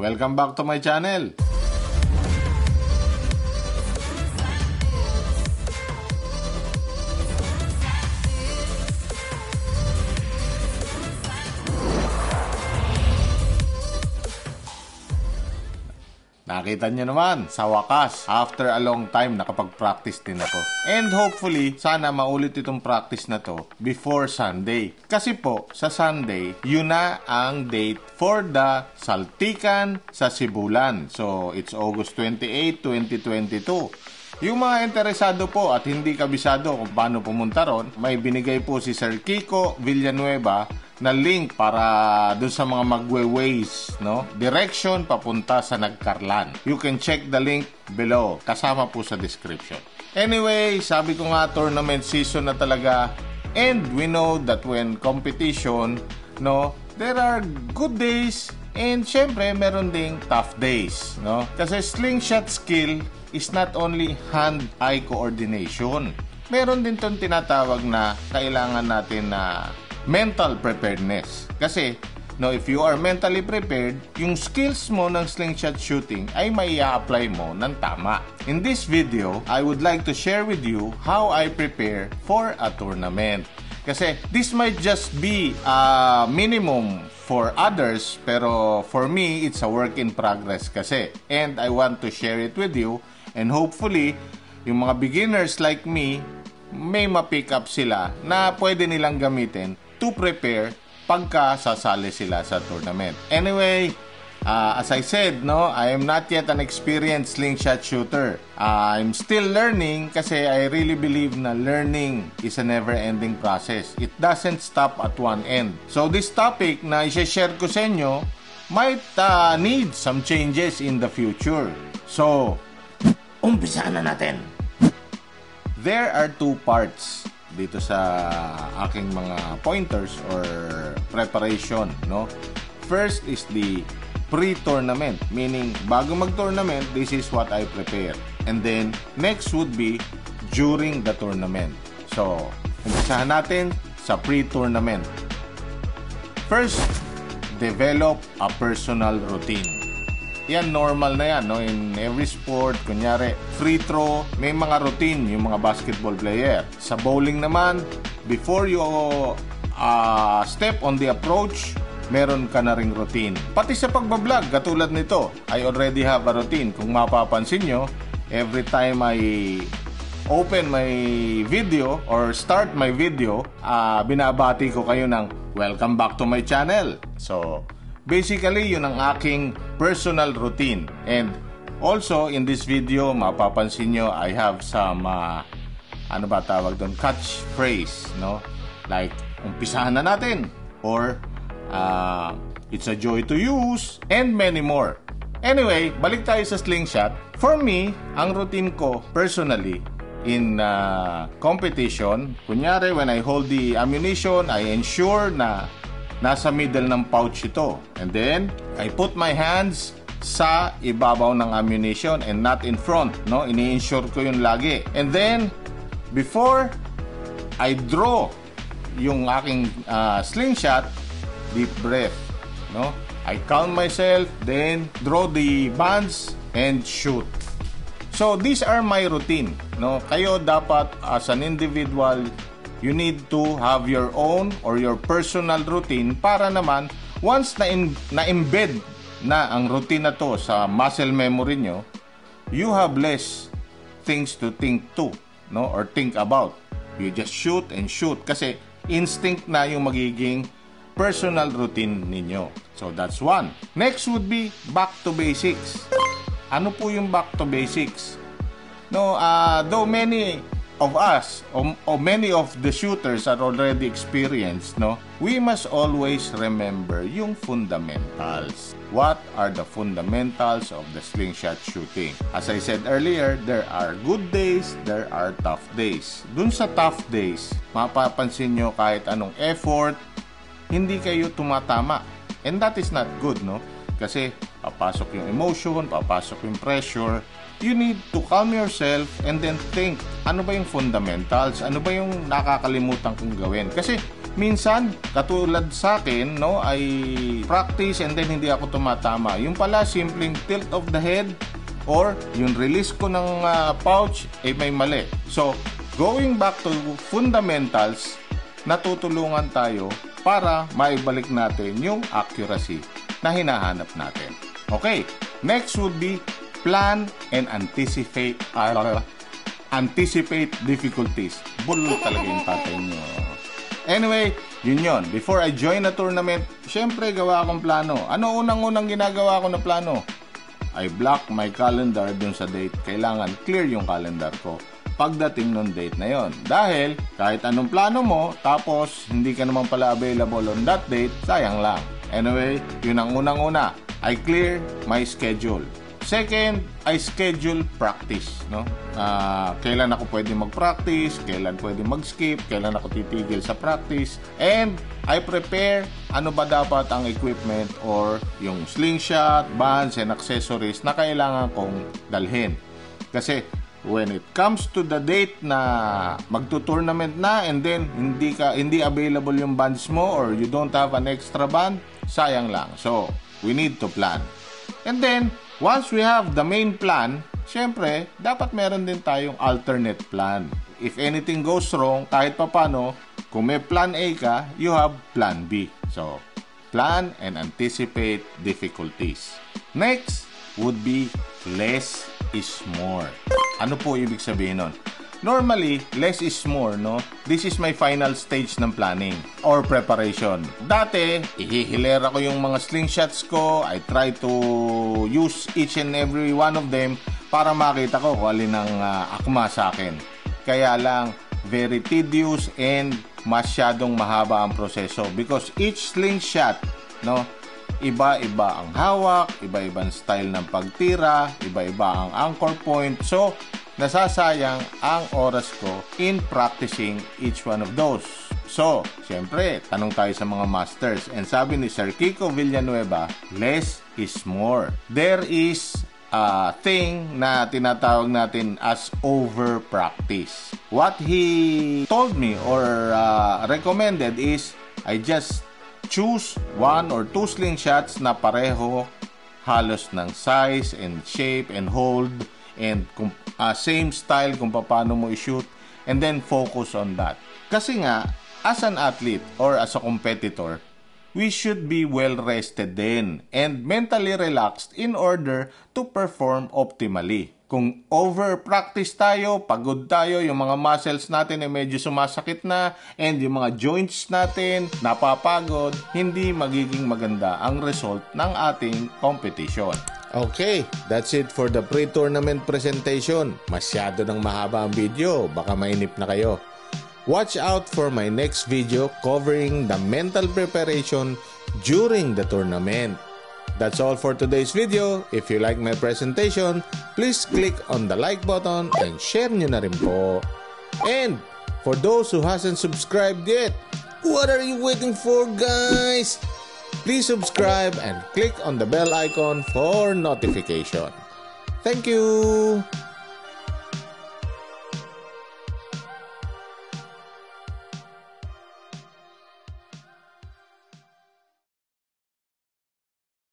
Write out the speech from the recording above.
Welcome back to my channel. Nakita nyo naman, sa wakas, after a long time, nakapag-practice din ako. And hopefully, sana maulit itong practice na to before Sunday. Kasi po, sa Sunday, yun na ang date for the Saltikan sa Sibulan. So, it's August 28, 2022. Yung mga interesado po at hindi kabisado kung paano pumunta ron, may binigay po si Sir Kiko Villanueva na link para dun sa mga magwe-ways, no? Direction papunta sa Nagcarlan. You can check the link below. Kasama po sa description. Anyway, sabi ko nga, tournament season na talaga. And we know that when competition, no, there are good days and syempre meron ding tough days, no? Kasi slingshot skill is not only hand-eye coordination. Meron din tong tinatawag na kailangan natin na mental preparedness. Kasi, no, if you are mentally prepared, yung skills mo ng slingshot shooting ay may i-apply mo ng tama. In this video, I would like to share with you how I prepare for a tournament. Kasi, this might just be a minimum for others, pero for me, it's a work in progress kasi. And I want to share it with you, and hopefully, yung mga beginners like me, may ma-pick up sila na pwede nilang gamitin to prepare pagka sasali sila sa tournament. Anyway, as I said, no, I am not yet an experienced slingshot shooter. I'm still learning kasi I really believe na learning is a never-ending process. It doesn't stop at one end. So this topic na i-share ko sa inyo might need some changes in the future. So, umpisahan na natin. There are two parts dito sa aking mga pointers or preparation, no? First is the pre-tournament, meaning bago mag-tournament, this is what I prepare. And then next would be during the tournament. So, umpisahan natin sa pre-tournament. First, develop a personal routine. Yan, normal na yan, no? In every sport, kunyari, free throw, may mga routine yung mga basketball player. Sa bowling naman, before you step on the approach, meron ka na ring routine. Pati sa pagbablog, katulad nito, I already have a routine. Kung mapapansin nyo, every time I open my video or start my video, binabati ko kayo ng welcome back to my channel. So, basically, yun ang aking personal routine. And also, in this video, mapapansin nyo, I have some, ano ba tawag doon? Catchphrase, no? Like, umpisahan na natin. Or, it's a joy to use. And many more. Anyway, balik tayo sa slingshot. For me, ang routine ko, personally, in competition, kunyari, when I hold the ammunition, I ensure na nasa middle ng pouch ito. And then, I put my hands sa ibabaw ng ammunition and not in front, no? Ini-ensure ko yun lagi. And then, before I draw yung aking slingshot, deep breath, no? I calm myself, then draw the bands and shoot. So, these are my routine, no? Kayo dapat as an individual, you need to have your own or your personal routine para naman once na-embed na ang routine na to sa muscle memory nyo, you have less things to think to, no, or think about. You just shoot and shoot kasi instinct na yung magiging personal routine ninyo. So that's one. Next would be back to basics. Ano po yung back to basics? No, though many of us or many of the shooters are already experienced, no, we must always remember yung fundamentals. What are the fundamentals of the slingshot shooting? As I said earlier, there are good days, there are tough days. Dun sa tough days, mapapansin nyo kahit anong effort, hindi kayo tumatama. And that is not good, no? Kasi papasok yung emotion, papasok yung pressure. You need to calm yourself and then think, ano ba yung fundamentals? Ano ba yung nakakalimutan kong gawin? Kasi minsan, katulad sa akin, no, ay practice and then hindi ako tumatama. Yung pala, simpleng tilt of the head or yung release ko ng pouch, may mali. So, going back to fundamentals, natutulungan tayo para maibalik natin yung accuracy na hinahanap natin. Okay, next would be plan and anticipate difficulties. Bulol talaga yung tatay nyo. Anyway, yun. Before I join a tournament, syempre gawa akong plano. Ano unang-unang ginagawa ko na plano? I block my calendar dun sa date. Kailangan clear yung calendar ko pagdating ng date na yon. Dahil kahit anong plano mo, tapos hindi ka naman pala available on that date, sayang lang. Anyway, yun ang unang-una. I clear my schedule. Second, I schedule practice, no? Kailan ako pwede mag-practice, kailan pwede mag-skip, kailan ako titigil sa practice, and I prepare ano ba dapat ang equipment or yung slingshot, bands, and accessories na kailangan kong dalhin. Kasi when it comes to the date na magto-tournament na and then hindi available yung bands mo or you don't have an extra band, sayang lang. So, we need to plan. And then, once we have the main plan, syempre, dapat meron din tayong alternate plan. If anything goes wrong, kahit papano, kung may plan A ka, you have plan B. So, plan and anticipate difficulties. Next would be less is more. Ano po ibig sabihin nun? Normally, less is more, no? This is my final stage ng planning or preparation. Dati, ihihilera ko yung mga slingshots ko. I try to use each and every one of them para makita ko kung alin ang akma sa akin. Kaya lang, very tedious and masyadong mahaba ang proseso because each slingshot, no? Iba-iba ang hawak, iba-ibang style ng pagtira, iba-iba ang anchor point. So, nasasayang ang oras ko in practicing each one of those. So, siyempre, tanong tayo sa mga masters. And sabi ni Sir Kiko Villanueva, less is more. There is a thing na tinatawag natin as over practice. What he told me or recommended is, I just choose 1 or 2 slingshots na pareho halos ng size and shape and hold and same style kung paano mo i-shoot and then focus on that. Kasi nga, as an athlete or as a competitor, we should be well rested din and mentally relaxed in order to perform optimally. Kung over-practice tayo, pagod tayo, yung mga muscles natin ay medyo sumasakit na and yung mga joints natin napapagod, hindi magiging maganda ang result ng ating competition. Okay, that's it for the pre-tournament presentation. Masyado nang mahaba ang video, baka mainip na kayo. Watch out for my next video covering the mental preparation during the tournament. That's all for today's video. If you like my presentation, please click on the like button and share nyo na rin po. And for those who hasn't subscribed yet, what are you waiting for, guys? Please subscribe and click on the bell icon for notification. Thank you!